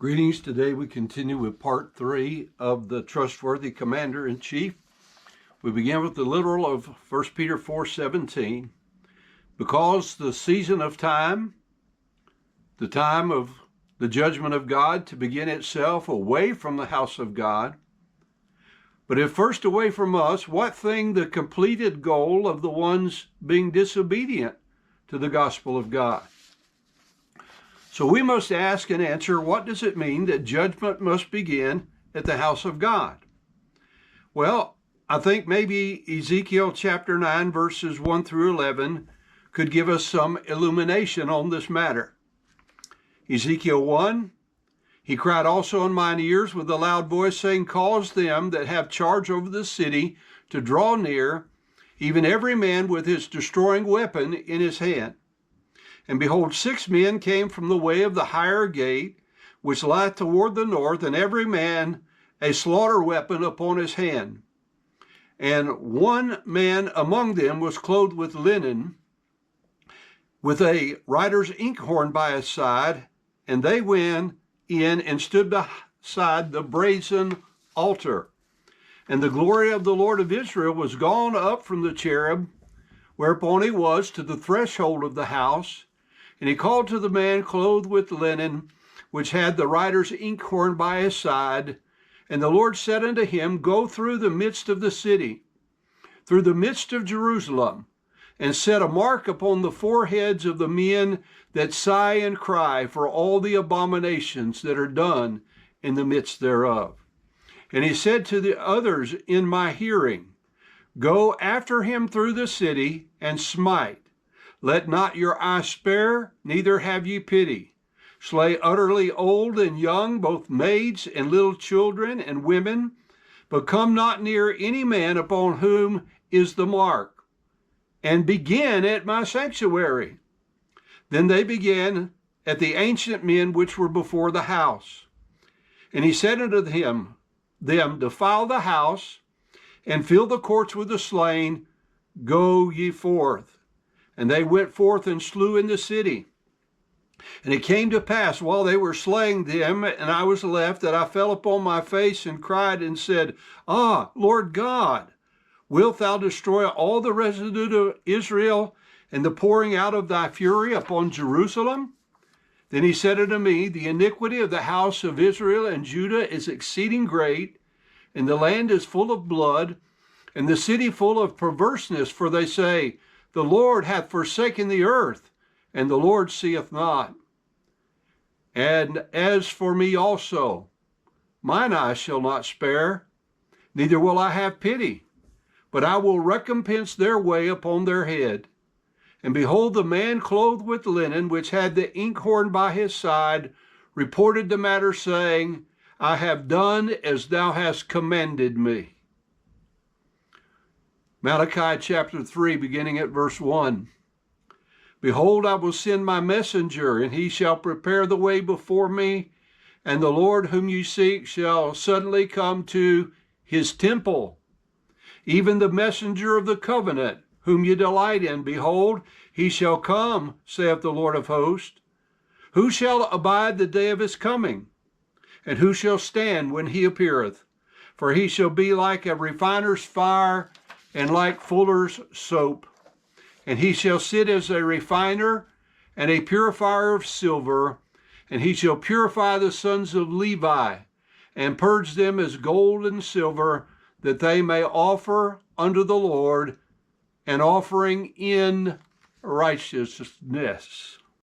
Greetings. Today we continue with part 3 of the Trustworthy Commander-in-Chief. We begin with the literal of 1 Peter 4:17. Because the season of time, the time of the judgment of God to begin itself away from the house of God. But if first away from us, what thing the completed goal of the ones being disobedient to the gospel of God? So we must ask and answer, what does it mean that judgment must begin at the house of God? Well, I think maybe Ezekiel chapter 9, verses 1 through 11 could give us some illumination on this matter. Ezekiel 1, he cried also in mine ears with a loud voice, saying, cause them that have charge over the city to draw near, even every man with his destroying weapon in his hand. And behold, 6 men came from the way of the higher gate, which lieth toward the north, and every man a slaughter weapon upon his hand. And one man among them was clothed with linen, with a writer's inkhorn by his side, and they went in and stood beside the brazen altar. And the glory of the Lord of Israel was gone up from the cherub, whereupon he was, to the threshold of the house. And he called to the man clothed with linen, which had the writer's inkhorn by his side. And the Lord said unto him, go through the midst of the city, through the midst of Jerusalem, and set a mark upon the foreheads of the men that sigh and cry for all the abominations that are done in the midst thereof. And he said to the others in my hearing, go after him through the city and smite. Let not your eye spare, neither have ye pity. Slay utterly old and young, both maids and little children and women, but come not near any man upon whom is the mark, and begin at my sanctuary. Then they began at the ancient men which were before the house. And he said unto them, defile the house, and fill the courts with the slain, go ye forth. And they went forth and slew in the city. And it came to pass, while they were slaying them, and I was left, that I fell upon my face and cried and said, ah, Lord God, wilt thou destroy all the residue of Israel, and the pouring out of thy fury upon Jerusalem? Then he said unto me, the iniquity of the house of Israel and Judah is exceeding great, and the land is full of blood, and the city full of perverseness, for they say, the Lord hath forsaken the earth, and the Lord seeth not. And as for me also, mine eye shall not spare, neither will I have pity, but I will recompense their way upon their head. And behold, the man clothed with linen, which had the inkhorn by his side, reported the matter, saying, I have done as thou hast commanded me. Malachi chapter 3, beginning at verse 1. Behold, I will send my messenger, and he shall prepare the way before me, and the Lord whom you seek shall suddenly come to his temple. Even the messenger of the covenant, whom you delight in, behold, he shall come, saith the Lord of hosts. Who shall abide the day of his coming? And who shall stand when he appeareth? For he shall be like a refiner's fire, and like fuller's soap. And he shall sit as a refiner and a purifier of silver, and he shall purify the sons of Levi, and purge them as gold and silver, that they may offer unto the Lord an offering in righteousness.